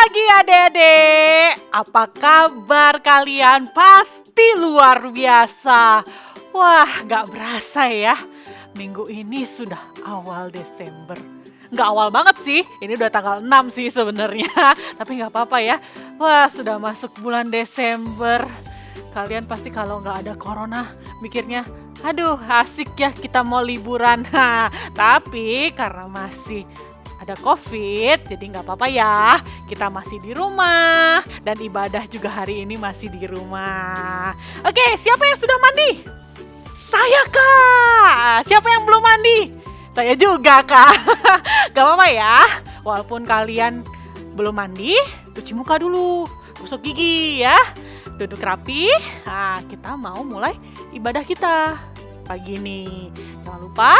pagi adik-adik, apa kabar kalian? Pasti luar biasa. Wah, gak berasa ya, minggu ini sudah awal Desember. Gak awal banget sih, ini udah tanggal 6 sih sebenarnya. Tapi gak apa-apa ya, wah sudah masuk bulan Desember. Kalian pasti kalau gak ada corona mikirnya, aduh asik ya kita mau liburan. Tapi karena masih ada COVID, jadi nggak apa-apa ya. Kita masih di rumah dan ibadah juga hari ini masih di rumah. Oke, siapa yang sudah mandi? Saya Kak. Siapa yang belum mandi? Saya juga Kak. Gak apa-apa ya. Walaupun kalian belum mandi, cuci muka dulu, gosok gigi ya. Duduk rapi. Nah, kita mau mulai ibadah kita pagi ini. Jangan lupa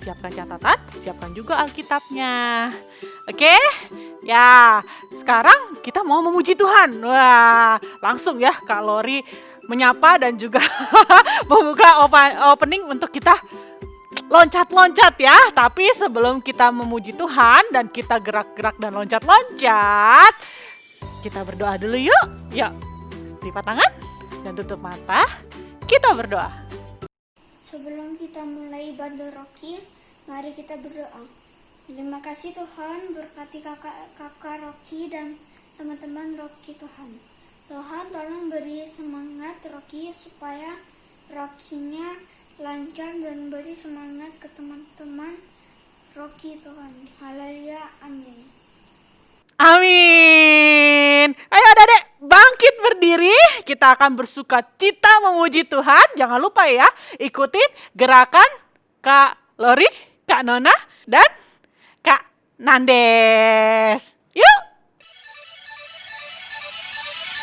siapkan catatan, siapkan juga Alkitabnya. Oke? Ya, sekarang kita mau memuji Tuhan. Wah, langsung ya Kak Lori menyapa dan juga membuka opening untuk kita loncat-loncat ya. Tapi sebelum kita memuji Tuhan dan kita gerak-gerak dan loncat-loncat, kita berdoa dulu yuk. Yuk, lipat tangan dan tutup mata. Kita berdoa. Sebelum kita mulai ibadah Rocky, mari kita berdoa. Terima kasih Tuhan, berkati kakak Rocky dan teman-teman Rocky Tuhan. Tuhan tolong beri semangat Rocky supaya Rocky-nya lancar dan beri semangat ke teman-teman Rocky Tuhan. Haleluya, amin. Amin. Ayo adik-adik, bangkit berdiri. Kita akan bersuka cita memuji Tuhan. Jangan lupa ya, ikutin gerakan Kak Lori, Kak Nona, dan Kak Nandes. Yuk.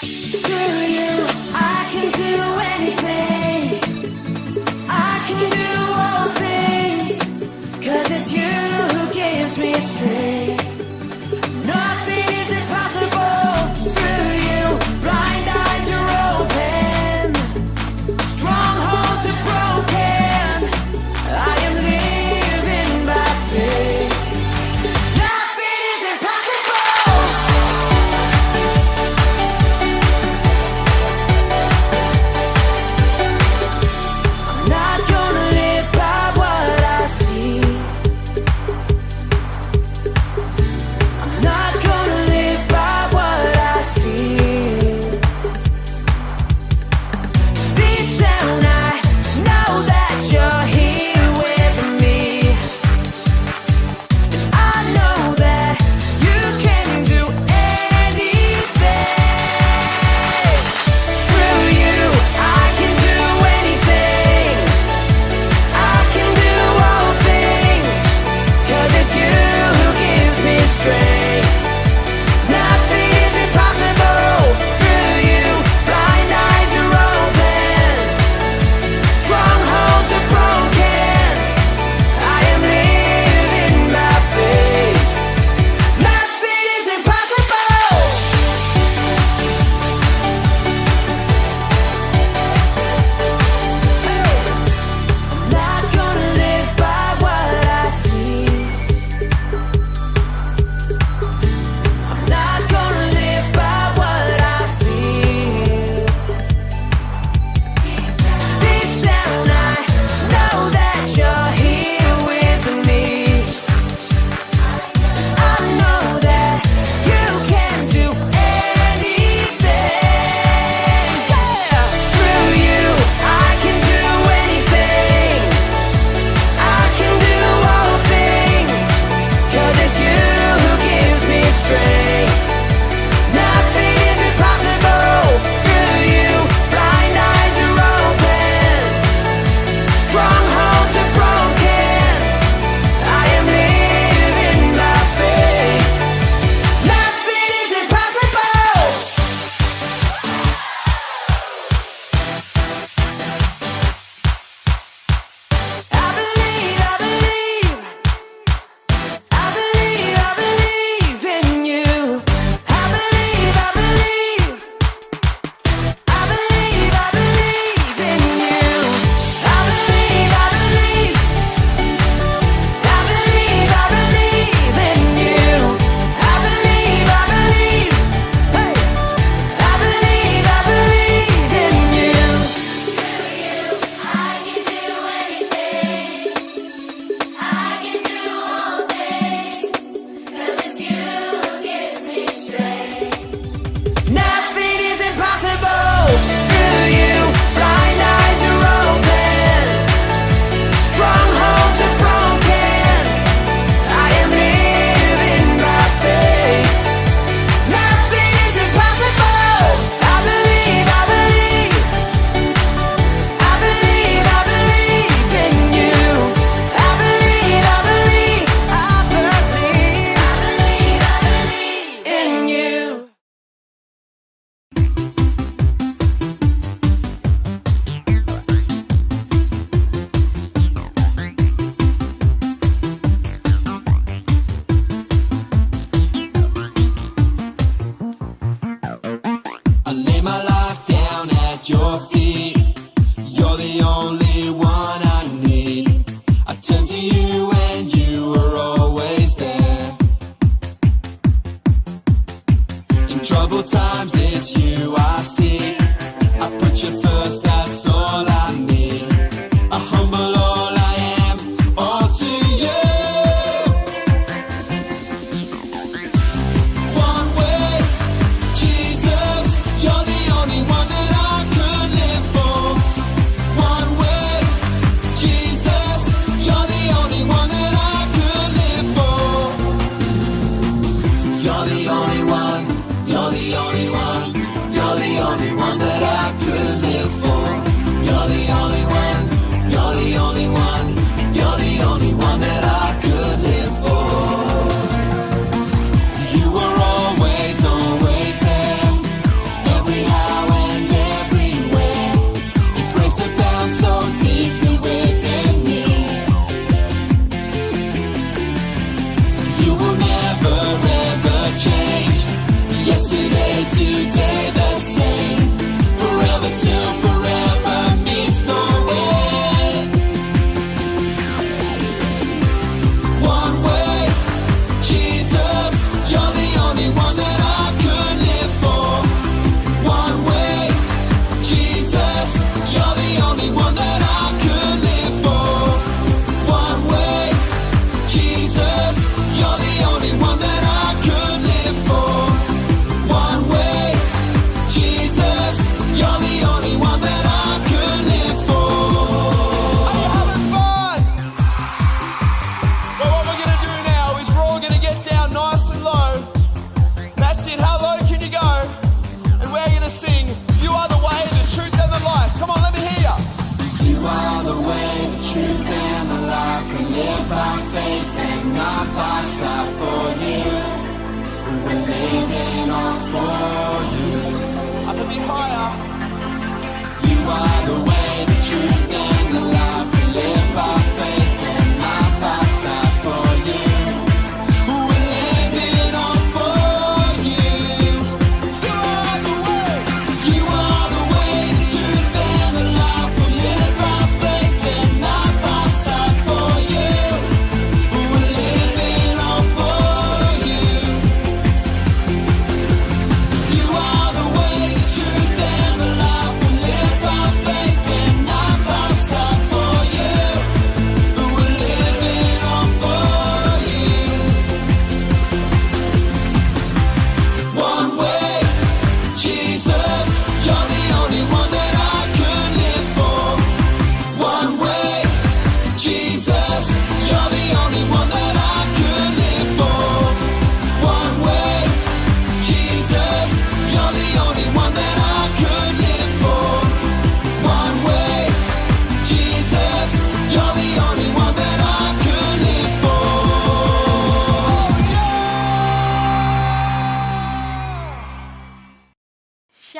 Through you, I can do anything. I can do all things. 'Cause it's you who gives me strength. Nothing is impossible. Through you, blind eyes are open. Strongholds are broken. I am living by faith. Nothing is impossible.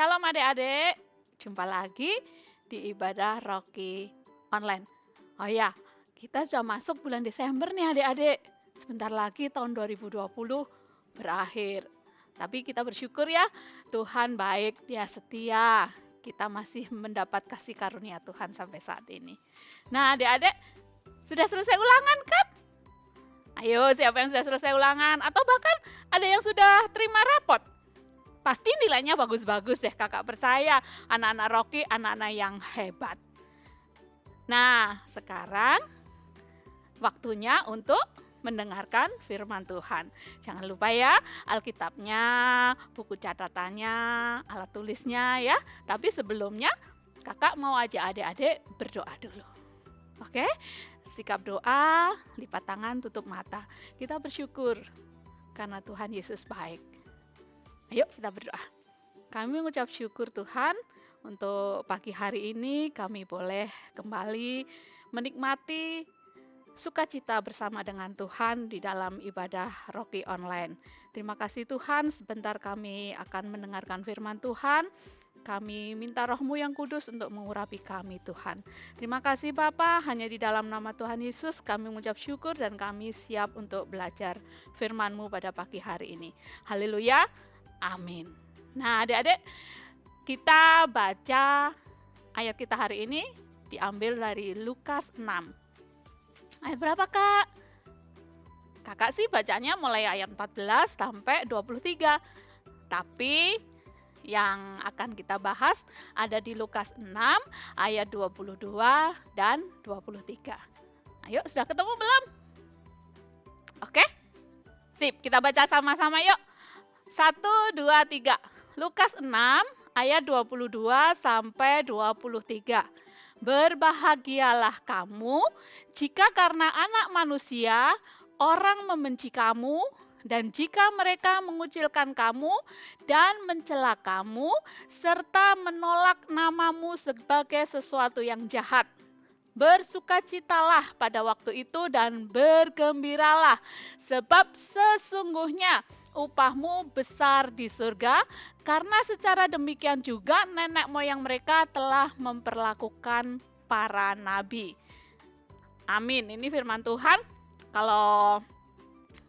Shalom adik-adik, jumpa lagi di ibadah Rocky Online. Oh ya, kita sudah masuk bulan Desember nih adik-adik. Sebentar lagi tahun 2020 berakhir. Tapi kita bersyukur ya, Tuhan baik, Dia setia. Kita masih mendapat kasih karunia Tuhan sampai saat ini. Nah adik-adik, sudah selesai ulangan kan? Ayo, siapa yang sudah selesai ulangan? Atau bahkan ada yang sudah terima rapot? Pasti nilainya bagus-bagus deh, kakak percaya. Anak-anak Rocky, anak-anak yang hebat. Nah, sekarang waktunya untuk mendengarkan firman Tuhan. Jangan lupa ya, Alkitabnya, buku catatannya, alat tulisnya ya. Tapi sebelumnya, kakak mau ajak adik-adik berdoa dulu. Oke? Sikap doa, lipat tangan, tutup mata. Kita bersyukur karena Tuhan Yesus baik. Ayo kita berdoa. Kami mengucap syukur Tuhan untuk pagi hari ini kami boleh kembali menikmati sukacita bersama dengan Tuhan di dalam ibadah Rocky Online. Terima kasih Tuhan, sebentar kami akan mendengarkan firman Tuhan. Kami minta Roh-Mu yang kudus untuk mengurapi kami Tuhan. Terima kasih Bapa, hanya di dalam nama Tuhan Yesus kami mengucap syukur dan kami siap untuk belajar firman-Mu pada pagi hari ini. Haleluya, amin. Nah adik-adik, kita baca ayat kita hari ini diambil dari Lukas 6. Ayat berapa Kak? Kakak sih bacanya mulai ayat 14 sampai 23. Tapi yang akan kita bahas ada di Lukas 6 ayat 22 dan 23. Ayo, sudah ketemu belum? Oke? Sip, kita baca sama-sama yuk. 1, 2, 3. Lukas 6 ayat 22 sampai 23. Berbahagialah kamu jika karena anak manusia orang membenci kamu, dan jika mereka mengucilkan kamu dan mencela kamu, serta menolak namamu sebagai sesuatu yang jahat. Bersukacitalah pada waktu itu dan bergembiralah, sebab sesungguhnya upahmu besar di surga, karena secara demikian juga nenek moyang mereka telah memperlakukan para nabi. Amin. Ini firman Tuhan. Kalau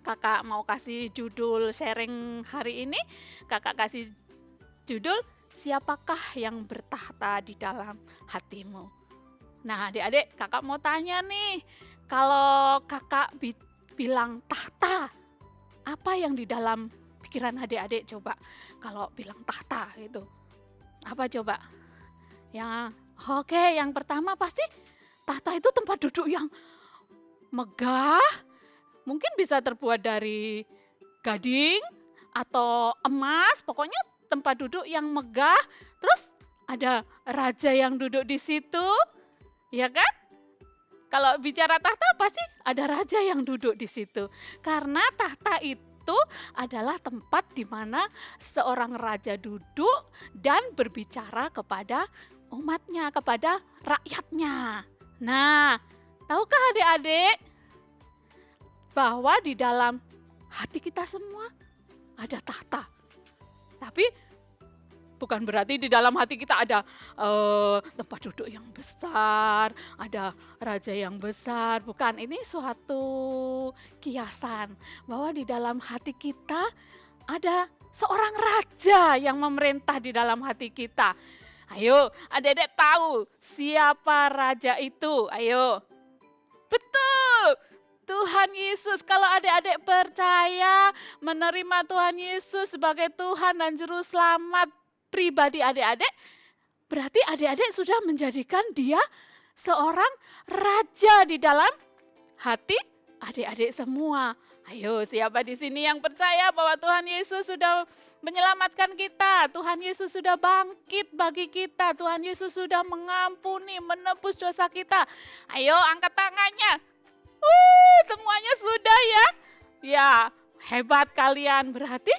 kakak mau kasih judul sharing hari ini, kakak kasih judul siapakah yang bertahta di dalam hatimu. Nah adik-adik, kakak mau tanya nih, kalau kakak bilang tahta, apa yang di dalam pikiran adik-adik coba? Kalau bilang tahta itu, apa coba? Yang pertama pasti tahta itu tempat duduk yang megah, mungkin bisa terbuat dari gading atau emas, pokoknya tempat duduk yang megah. Terus ada raja yang duduk di situ, ya kan? Kalau bicara tahta pasti ada raja yang duduk di situ. Karena tahta itu adalah tempat di mana seorang raja duduk dan berbicara kepada umatnya, kepada rakyatnya. Nah, tahukah adik-adik bahwa di dalam hati kita semua ada tahta? Tapi bukan berarti di dalam hati kita ada tempat duduk yang besar, ada raja yang besar. Bukan, ini suatu kiasan bahwa di dalam hati kita ada seorang raja yang memerintah di dalam hati kita. Ayo, adik-adik tahu siapa raja itu? Ayo. Betul, Tuhan Yesus. Kalau adik-adik percaya menerima Tuhan Yesus sebagai Tuhan dan Juru Selamat pribadi adik-adik, berarti adik-adik sudah menjadikan dia seorang raja di dalam hati adik-adik semua. Ayo, siapa di sini yang percaya bahwa Tuhan Yesus sudah menyelamatkan kita? Tuhan Yesus sudah bangkit bagi kita. Tuhan Yesus sudah mengampuni, menebus dosa kita. Ayo, angkat tangannya. Semuanya sudah ya. Ya, hebat kalian. Berarti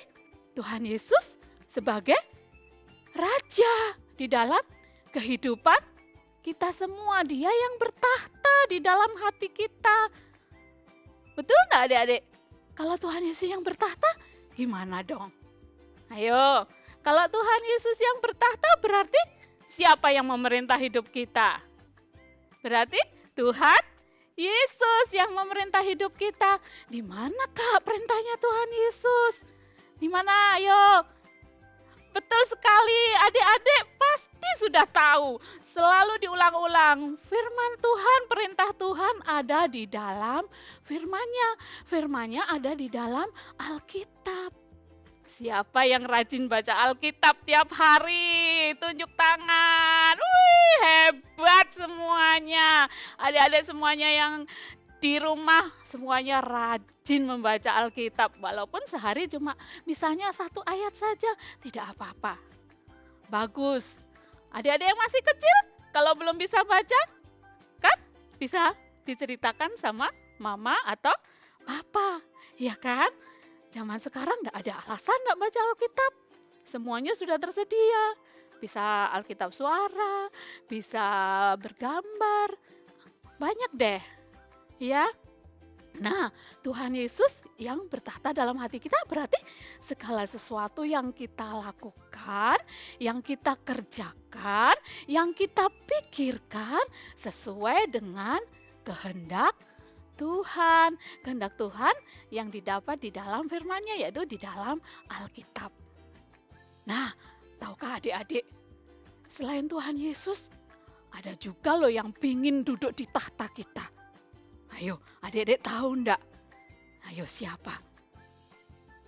Tuhan Yesus sebagai raja di dalam kehidupan kita semua. Dia yang bertahta di dalam hati kita. Betul nggak adik-adik? Kalau Tuhan Yesus yang bertahta, gimana dong? Ayo, Kalau Tuhan Yesus yang bertahta berarti siapa yang memerintah hidup kita? Berarti Tuhan Yesus yang memerintah hidup kita. Di mana Kak perintahnya Tuhan Yesus? Di mana? Ayo. Betul sekali, adik-adik pasti sudah tahu. Selalu diulang-ulang, firman Tuhan, perintah Tuhan ada di dalam firman-Nya. Firman-Nya ada di dalam Alkitab. Siapa yang rajin baca Alkitab tiap hari? Tunjuk tangan. Wih, hebat semuanya. Adik-adik semuanya yang di rumah semuanya rajin membaca Alkitab. Walaupun sehari cuma misalnya 1 ayat saja, tidak apa-apa. Bagus. Adik-adik yang masih kecil, kalau belum bisa baca, kan bisa diceritakan sama mama atau papa. Ya kan? Zaman sekarang nggak ada alasan nggak baca Alkitab. Semuanya sudah tersedia. Bisa Alkitab suara, bisa bergambar. Banyak deh. Ya. Nah, Tuhan Yesus yang bertahta dalam hati kita berarti segala sesuatu yang kita lakukan, yang kita kerjakan, yang kita pikirkan sesuai dengan kehendak Tuhan. Kehendak Tuhan yang didapat di dalam firman-Nya, yaitu di dalam Alkitab. Nah, tahukah adik-adik, selain Tuhan Yesus, ada juga loh yang pingin duduk di tahta kita. Ayo, adik-adik tahu enggak? Ayo, siapa?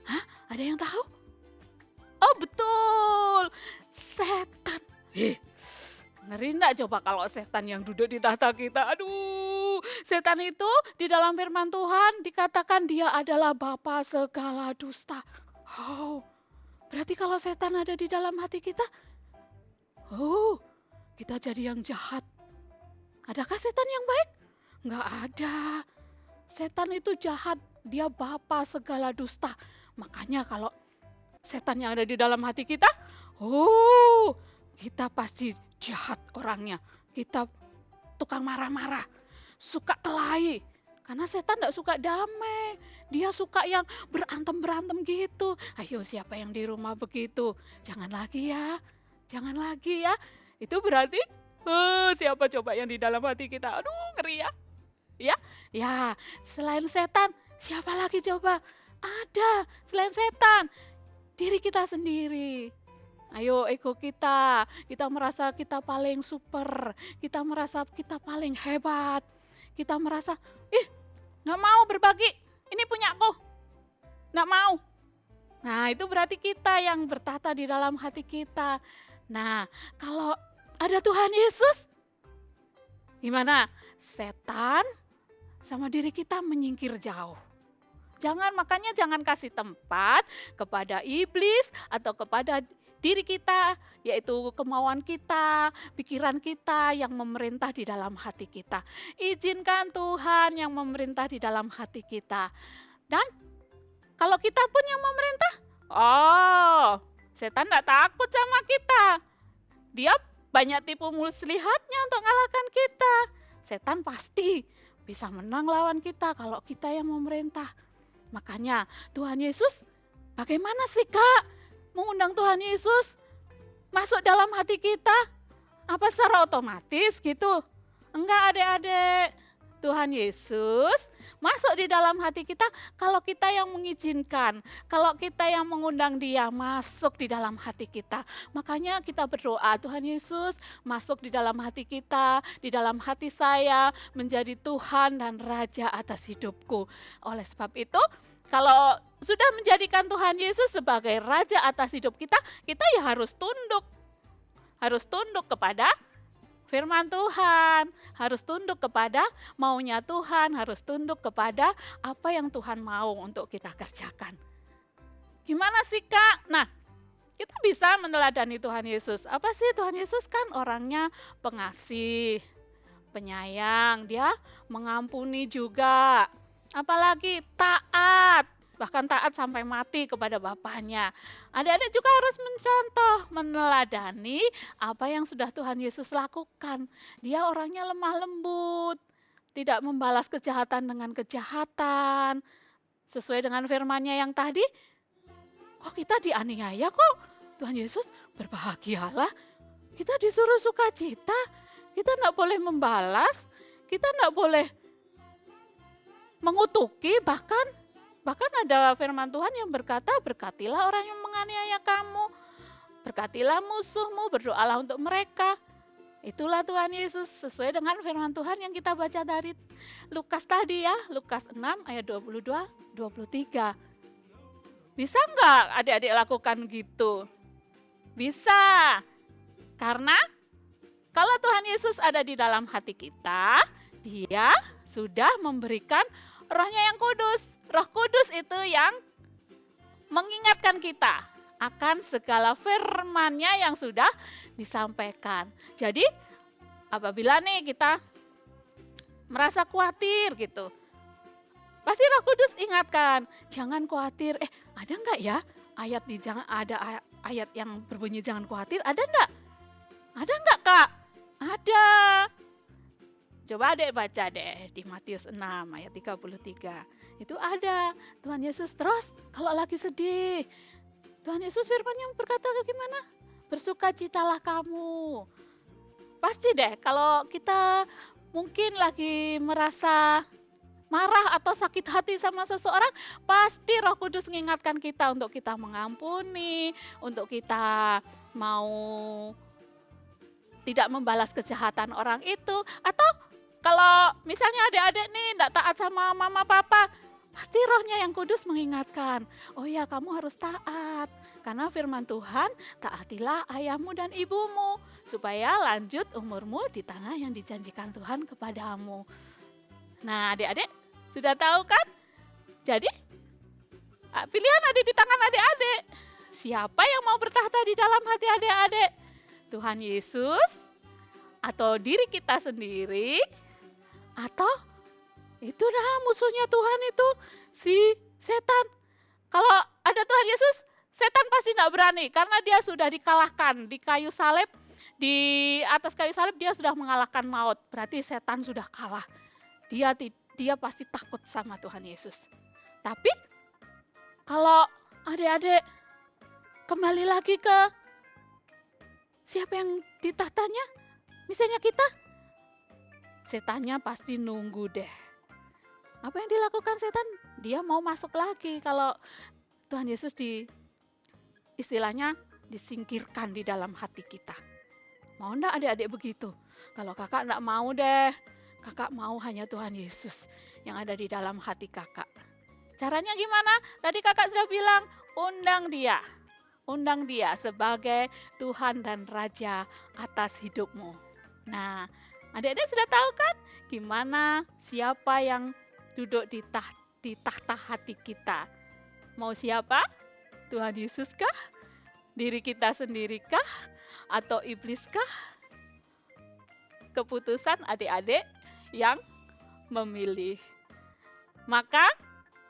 Hah? Ada yang tahu? Oh, betul. Setan. Ngeri enggak coba kalau setan yang duduk di tahta kita? Aduh, setan itu di dalam firman Tuhan dikatakan dia adalah bapa segala dusta. Oh, berarti kalau setan ada di dalam hati kita, oh, kita jadi yang jahat. Adakah setan yang baik? Enggak ada. Setan itu jahat, dia bapa segala dusta. Makanya kalau setan yang ada di dalam hati kita, oh, kita pasti jahat orangnya. Kita tukang marah-marah, suka kelahi. Karena setan enggak suka damai. Dia suka yang berantem-berantem gitu. Ayo, siapa yang di rumah begitu? Jangan lagi ya. Jangan lagi ya. Itu berarti siapa coba yang di dalam hati kita? Aduh, ngeri ya. Ya, selain setan, siapa lagi coba? Ada, selain setan, diri kita sendiri. Ayo, ego kita merasa kita paling super, kita merasa kita paling hebat. Kita merasa, gak mau berbagi, ini punyaku, gak mau. Nah, itu berarti kita yang bertahta di dalam hati kita. Nah, kalau ada Tuhan Yesus, gimana? Setan sama diri kita menyingkir jauh. Makanya jangan kasih tempat kepada iblis atau kepada diri kita, yaitu kemauan kita, pikiran kita yang memerintah di dalam hati kita. Izinkan Tuhan yang memerintah di dalam hati kita. Dan kalau kita pun yang memerintah, setan tidak takut sama kita. Dia banyak tipu muslihatnya untuk mengalahkan kita. Setan pasti bisa menang lawan kita kalau kita yang memerintah. Makanya Tuhan Yesus, bagaimana sih Kak mengundang Tuhan Yesus masuk dalam hati kita? Apa secara otomatis gitu? Enggak adik-adik. Tuhan Yesus masuk di dalam hati kita kalau kita yang mengizinkan, kalau kita yang mengundang Dia masuk di dalam hati kita. Makanya kita berdoa, Tuhan Yesus masuk di dalam hati kita, di dalam hati saya, menjadi Tuhan dan Raja atas hidupku. Oleh sebab itu, kalau sudah menjadikan Tuhan Yesus sebagai Raja atas hidup kita, kita ya harus tunduk. Harus tunduk kepada firman Tuhan, harus tunduk kepada maunya Tuhan, harus tunduk kepada apa yang Tuhan mau untuk kita kerjakan. Gimana sih Kak? Nah, kita bisa meneladani Tuhan Yesus. Apa sih Tuhan Yesus? Kan orangnya pengasih, penyayang, Dia mengampuni juga. Apalagi taat, bahkan taat sampai mati kepada Bapaknya. Adik-adik juga harus mencontoh, meneladani apa yang sudah Tuhan Yesus lakukan. Dia orangnya lemah lembut, tidak membalas kejahatan dengan kejahatan. Sesuai dengan firman-Nya yang tadi, kita dianiaya kok. Tuhan Yesus, berbahagialah. Kita disuruh sukacita, kita enggak boleh membalas, kita enggak boleh mengutuki, bahkan ada firman Tuhan yang berkata, berkatilah orang yang menganiaya kamu, berkatilah musuhmu, berdoalah untuk mereka. Itulah Tuhan Yesus sesuai dengan firman Tuhan yang kita baca dari Lukas tadi ya, Lukas 6 ayat 22-23. Bisa enggak adik-adik lakukan gitu? Bisa. Karena kalau Tuhan Yesus ada di dalam hati kita, Dia sudah memberikan Roh-Nya yang kudus. Roh Kudus itu yang mengingatkan kita akan segala firman-Nya yang sudah disampaikan. Jadi apabila nih kita merasa khawatir gitu, pasti Roh Kudus ingatkan, jangan khawatir. Ada enggak ya ayat yang berbunyi jangan khawatir? Ada enggak? Ada enggak, Kak? Ada. Coba adek baca deh di Matius 6 ayat 33. Itu ada Tuhan Yesus. Terus kalau lagi sedih, Tuhan Yesus firman-Nya berkata gimana? Bersukacitalah kamu. Pasti deh kalau kita mungkin lagi merasa marah atau sakit hati sama seseorang, pasti Roh Kudus mengingatkan kita untuk kita mengampuni, untuk kita mau tidak membalas kejahatan orang itu. Atau kalau misalnya adik-adik nih tidak taat sama mama papa, pasti Roh-Nya yang kudus mengingatkan, oh ya kamu harus taat. Karena firman Tuhan, taatilah ayahmu dan ibumu, supaya lanjut umurmu di tanah yang dijanjikan Tuhan kepadamu. Nah adik-adik sudah tahu kan? Jadi pilihan ada di tangan adik-adik. Siapa yang mau bertahta di dalam hati adik-adik? Tuhan Yesus atau diri kita sendiri? Atau itu dah musuhnya Tuhan itu, si setan. Kalau ada Tuhan Yesus, setan pasti tidak berani karena dia sudah dikalahkan di kayu salib. Di atas kayu salib dia sudah mengalahkan maut. Berarti setan sudah kalah. Dia pasti takut sama Tuhan Yesus. Tapi kalau adik-adik kembali lagi ke siapa yang di tahtanya, misalnya kita, setannya pasti nunggu deh. Apa yang dilakukan setan? Dia mau masuk lagi kalau Tuhan Yesus istilahnya disingkirkan di dalam hati kita. Mau enggak adik-adik begitu? Kalau kakak enggak mau deh, kakak mau hanya Tuhan Yesus yang ada di dalam hati kakak. Caranya gimana? Tadi kakak sudah bilang, undang dia sebagai Tuhan dan Raja atas hidupmu. Nah, adik-adik sudah tahu kan gimana siapa yang duduk di tahta hati kita? Mau siapa? Tuhan Yesus kah? Diri kita sendiri kah? Atau iblis kah? Keputusan adik-adik yang memilih. Maka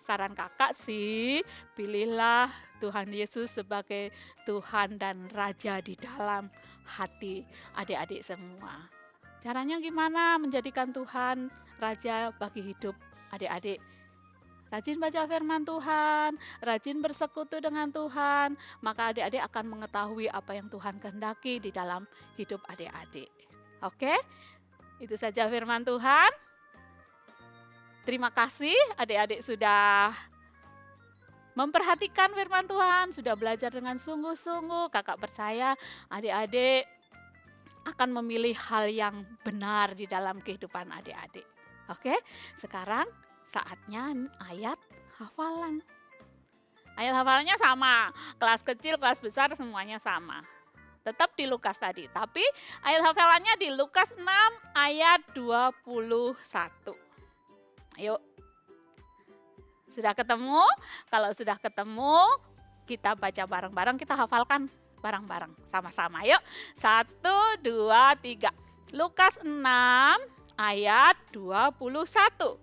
saran kakak sih, pilihlah Tuhan Yesus sebagai Tuhan dan Raja di dalam hati adik-adik semua. Caranya gimana menjadikan Tuhan Raja bagi hidup adik-adik? Rajin baca firman Tuhan, rajin bersekutu dengan Tuhan, maka adik-adik akan mengetahui apa yang Tuhan kehendaki di dalam hidup adik-adik. Oke, itu saja firman Tuhan. Terima kasih adik-adik sudah memperhatikan firman Tuhan, sudah belajar dengan sungguh-sungguh. Kakak percaya adik-adik akan memilih hal yang benar di dalam kehidupan adik-adik. Oke, sekarang saatnya ayat hafalan. Ayat hafalannya sama, kelas kecil, kelas besar semuanya sama. Tetap di Lukas tadi, tapi ayat hafalannya di Lukas 6 ayat 21. Ayo. Sudah ketemu? Kalau sudah ketemu, kita baca bareng-bareng, kita hafalkan bareng-bareng sama-sama. Yuk, 1, 2, 3. Lukas 6 ayat 21.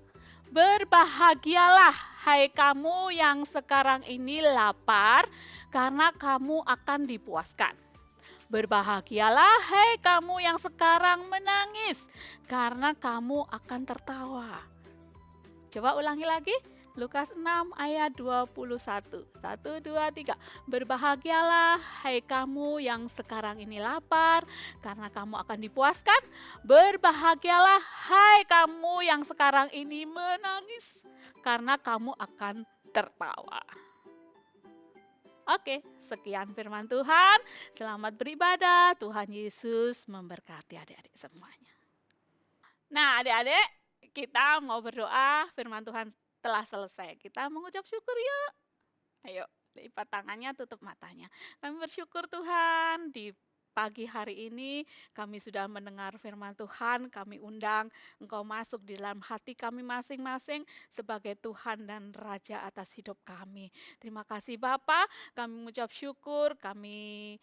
Berbahagialah hai kamu yang sekarang ini lapar, karena kamu akan dipuaskan. Berbahagialah hai kamu yang sekarang menangis, karena kamu akan tertawa. Coba ulangi lagi. Lukas 6 ayat 21. 1, 2, 3. Berbahagialah hai kamu yang sekarang ini lapar, karena kamu akan dipuaskan. Berbahagialah hai kamu yang sekarang ini menangis, karena kamu akan tertawa. Oke, sekian firman Tuhan. Selamat beribadah. Tuhan Yesus memberkati adik-adik semuanya. Nah, adik-adik, kita mau berdoa. Firman Tuhan telah selesai. Kita mengucap syukur yuk. Ayo, lipat tangannya, tutup matanya. Kami bersyukur Tuhan, di pagi hari ini kami sudah mendengar firman Tuhan. Kami undang Engkau masuk di dalam hati kami masing-masing sebagai Tuhan dan Raja atas hidup kami. Terima kasih Bapa, kami mengucap syukur. Kami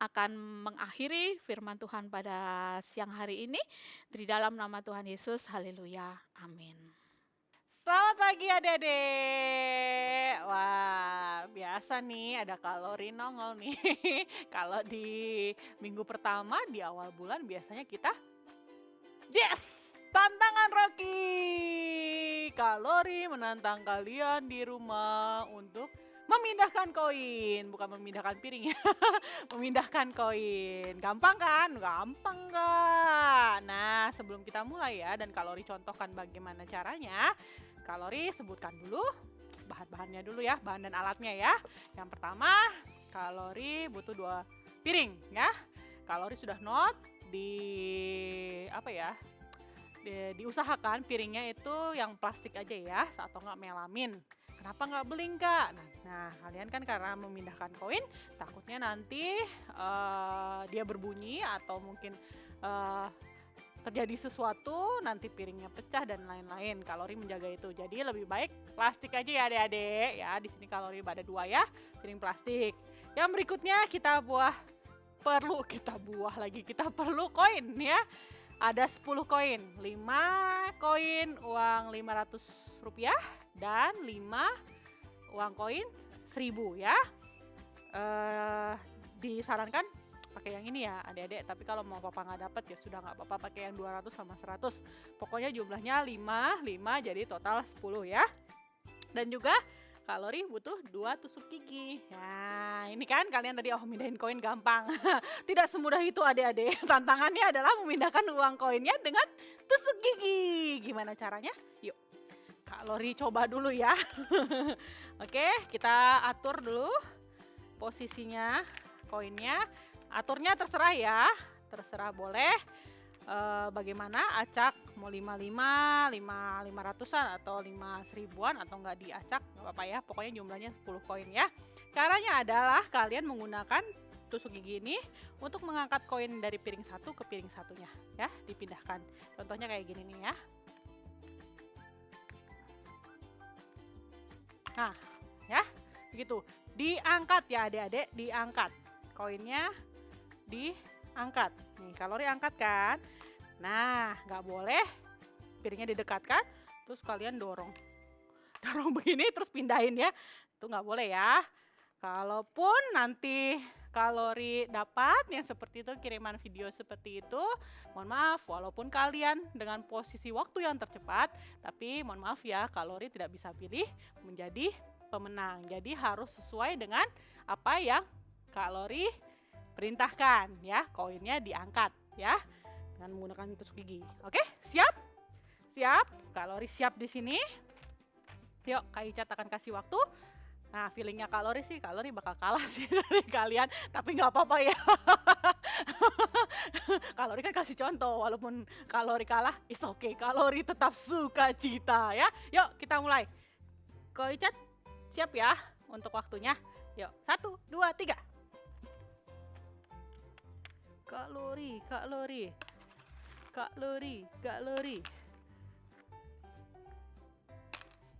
akan mengakhiri firman Tuhan pada siang hari ini. Di dalam nama Tuhan Yesus, haleluya, amin. Selamat pagi adik-adik. Wah, biasa nih ada kalori nongol nih. Kalau di minggu pertama di awal bulan biasanya kita tantangan Rocky. Kalori menantang kalian di rumah untuk memindahkan koin, bukan memindahkan piring ya. Memindahkan koin. Gampang kan? Gampang enggak? Nah, sebelum kita mulai ya dan kalori contohkan bagaimana caranya. Kalori sebutkan dulu bahan-bahannya dulu ya, bahan dan alatnya ya. Yang pertama, kalori butuh 2 piring ya. Kalori sudah note diusahakan piringnya itu yang plastik aja ya, atau enggak melamin. Kenapa nggak beling Kak? Nah, kalian kan karena memindahkan koin, takutnya nanti dia berbunyi atau mungkin terjadi sesuatu, nanti piringnya pecah dan lain-lain. Kalori menjaga itu. Jadi lebih baik plastik aja ya adik-adik. Ya, di sini kalori ada 2 ya, piring plastik. Yang berikutnya kita perlu koin ya. Ada 10 koin, 5 koin uang Rp500 dan 5 uang koin Rp1.000 ya. Disarankan pakai yang ini ya adik-adik, tapi kalau mau papa nggak dapet ya sudah nggak apa-apa, pakai yang 200 sama 100. Pokoknya jumlahnya 5 jadi total 10 ya. Dan juga kalori butuh 2 tusuk gigi. Nah, ini kan kalian tadi mindahin koin gampang. Tidak semudah itu adik-adik. Tantangannya adalah memindahkan uang koinnya dengan tusuk gigi. Gimana caranya? Yuk, kalori coba dulu ya. Oke, kita atur dulu posisinya koinnya. Aturnya terserah ya. Terserah boleh. Bagaimana acak mau 500-an atau 5.000-an atau enggak diacak nggak apa-apa ya, pokoknya jumlahnya 10 koin ya. Caranya adalah kalian menggunakan tusuk gigi ini untuk mengangkat koin dari piring satu ke piring satunya ya, dipindahkan. Contohnya kayak gini nih ya. Nah ya begitu, diangkat ya adik-adik, diangkat koinnya, diangkat. Nih kalori angkat kan. Nah, nggak boleh piringnya didekatkan, terus kalian dorong begini terus pindahin ya. Itu nggak boleh ya. Kalaupun nanti kalori dapat yang seperti itu, kiriman video seperti itu, mohon maaf walaupun kalian dengan posisi waktu yang tercepat, tapi mohon maaf ya, kalori tidak bisa pilih menjadi pemenang. Jadi harus sesuai dengan apa yang kalori perintahkan ya, koinnya diangkat ya dengan menggunakan tusuk gigi. Oke, siap? Siap? Kalori siap di sini. Yuk, Kak Icat akan kasih waktu. Nah, feelingnya kalori sih, kalori bakal kalah sih dari kalian, tapi nggak apa-apa ya. Kalori kan kasih contoh, walaupun kalori kalah, is okay. Kalori tetap sukacita ya. Yuk, kita mulai. Kak Icat siap ya untuk waktunya. Yuk, 1, 2, 3. Kalori.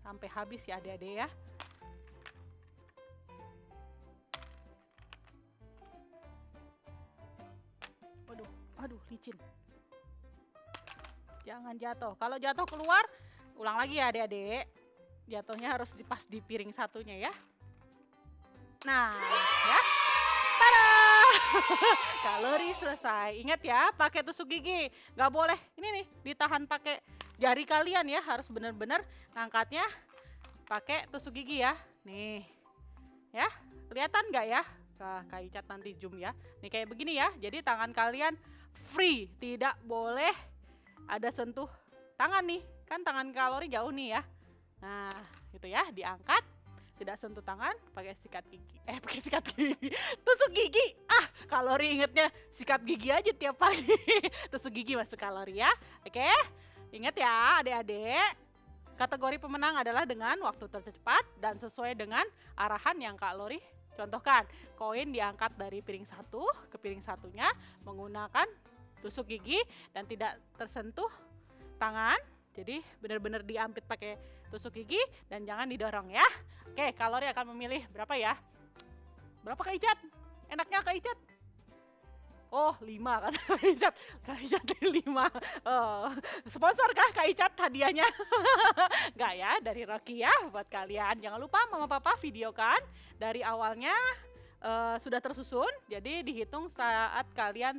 Sampai habis ya adik-adik ya. Aduh, licin. Jangan jatuh. Kalau jatuh keluar, ulang lagi ya adik-adik. Jatuhnya harus pas di piring satunya ya. Nah, ya. Tada! Kalori selesai. Ingat ya, pakai tusuk gigi. Nggak boleh, ini nih, ditahan pakai jari kalian ya. Harus benar-benar ngangkatnya pakai tusuk gigi ya. Nih, ya, kelihatan nggak ya? Kak Icat nanti zoom ya. Nih kayak begini ya. Jadi tangan kalian free, tidak boleh ada sentuh tangan nih. Kan tangan kalori jauh nih ya. Nah, gitu ya, diangkat. Tidak sentuh tangan, pakai sikat gigi. Pakai sikat gigi. Tusuk gigi. Kalori ingetnya sikat gigi aja tiap pagi. Tusuk gigi masuk kalori ya. Oke. Ingat ya, adik-adik. Kategori pemenang adalah dengan waktu tercepat dan sesuai dengan arahan yang Kak Lori contohkan. Koin diangkat dari piring satu ke piring satunya menggunakan tusuk gigi dan tidak tersentuh tangan. Jadi benar-benar diampit pakai tusuk gigi dan jangan didorong ya. Oke, Kak Lori akan memilih berapa ya? Berapa Kak Icat? Enaknya Kak Icat? Oh, 5 kata Kak Icat. Kak Icat 5. Oh, sponsor kah Kak Icat hadiahnya? Enggak ya, dari Rocky ya buat kalian. Jangan lupa Mama Papa videokan dari awalnya sudah tersusun. Jadi dihitung saat kalian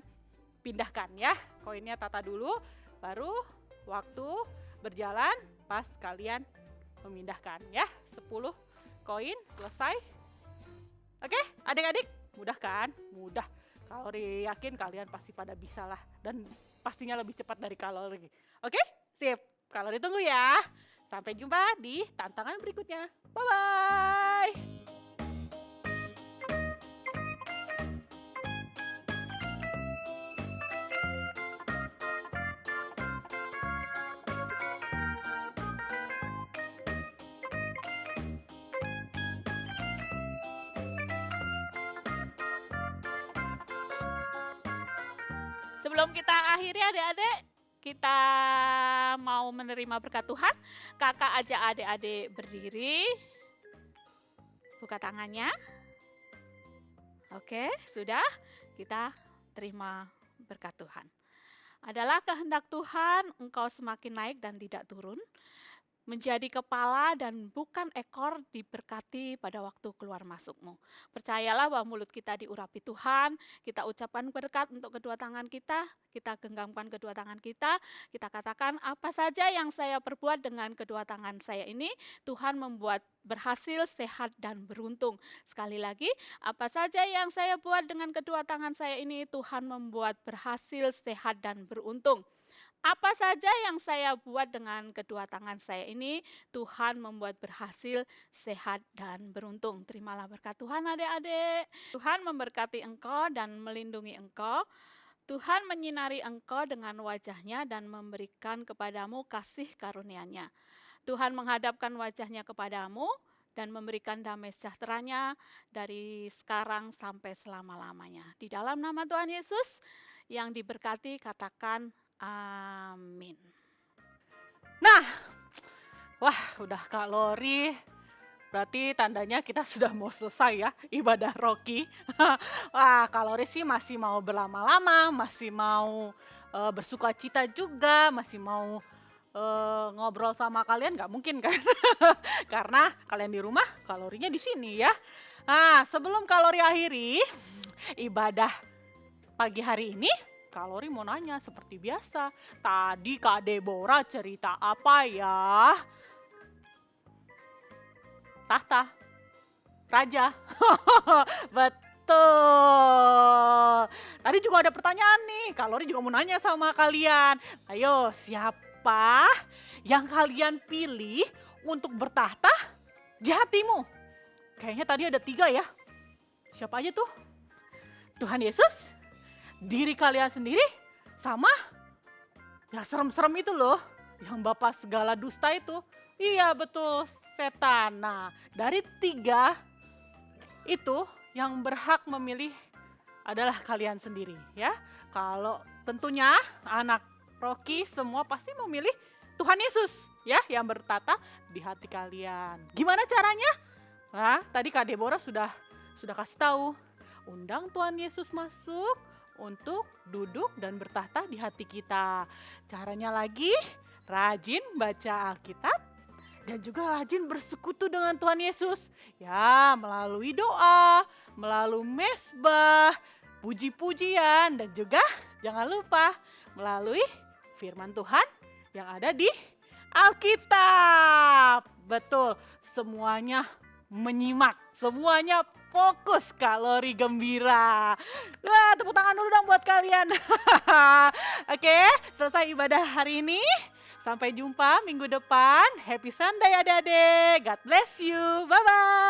pindahkan ya. Koinnya tata dulu, baru waktu berjalan pas kalian memindahkan ya. 10 koin selesai. Oke, adik-adik, mudah kan? Mudah. Kalori yakin kalian pasti pada bisa lah. Dan pastinya lebih cepat dari Kalori. Oke, sip. Kalori tunggu ya. Sampai jumpa di tantangan berikutnya. Bye-bye. Sebelum kita akhiri adik-adik, kita mau menerima berkat Tuhan. Kakak ajak adik-adik berdiri. Buka tangannya. Oke, sudah. Kita terima berkat Tuhan. Adalah kehendak Tuhan engkau semakin naik dan tidak turun. Menjadi kepala dan bukan ekor diberkati pada waktu keluar masukmu. Percayalah bahwa mulut kita diurapi Tuhan, kita ucapkan berkat untuk kedua tangan kita genggamkan kedua tangan kita katakan apa saja yang saya perbuat dengan kedua tangan saya ini, Tuhan membuat berhasil, sehat dan beruntung. Sekali lagi, apa saja yang saya buat dengan kedua tangan saya ini, Tuhan membuat berhasil, sehat dan beruntung. Apa saja yang saya buat dengan kedua tangan saya ini, Tuhan membuat berhasil, sehat, dan beruntung. Terimalah berkat Tuhan adik-adik. Tuhan memberkati engkau dan melindungi engkau. Tuhan menyinari engkau dengan wajahnya dan memberikan kepadamu kasih karunia-Nya. Tuhan menghadapkan wajahnya kepadamu dan memberikan damai sejahteranya dari sekarang sampai selama-lamanya. Di dalam nama Tuhan Yesus yang diberkati katakan amin. Nah, wah udah kalori. Berarti tandanya kita sudah mau selesai ya ibadah Rocky. Wah kalori sih masih mau berlama-lama, masih mau bersuka cita juga, masih mau ngobrol sama kalian, nggak mungkin kan? Karena kalian di rumah kalorinya di sini ya. Nah sebelum kalori akhiri ibadah pagi hari ini, kalori mau nanya seperti biasa. Tadi Kak Deborah cerita apa ya? Tahta, raja. Betul. Tadi juga ada pertanyaan nih. Kalori juga mau nanya sama kalian. Ayo, siapa yang kalian pilih untuk bertahta di hatimu? Kayaknya tadi ada 3 ya. Siapa aja tuh? Tuhan Yesus, diri kalian sendiri, sama ya serem-serem itu loh, yang bapak segala dusta itu. Iya betul, setan. Nah dari 3 itu yang berhak memilih adalah kalian sendiri ya. Kalau tentunya anak Rocky semua pasti memilih Tuhan Yesus ya, yang bertata di hati kalian. Gimana caranya? Nah tadi Kak Deborah sudah kasih tahu. Undang Tuhan Yesus masuk untuk duduk dan bertahta di hati kita. Caranya lagi, rajin baca Alkitab dan juga rajin bersekutu dengan Tuhan Yesus. Ya, melalui doa, melalui mesbah, puji-pujian, dan juga jangan lupa melalui firman Tuhan yang ada di Alkitab. Betul, semuanya menyimak, semuanya fokus kalori gembira. Wah, tepuk tangan dulu dong buat kalian. Oke, selesai ibadah hari ini. Sampai jumpa minggu depan. Happy Sunday adik-adik. God bless you. Bye-bye.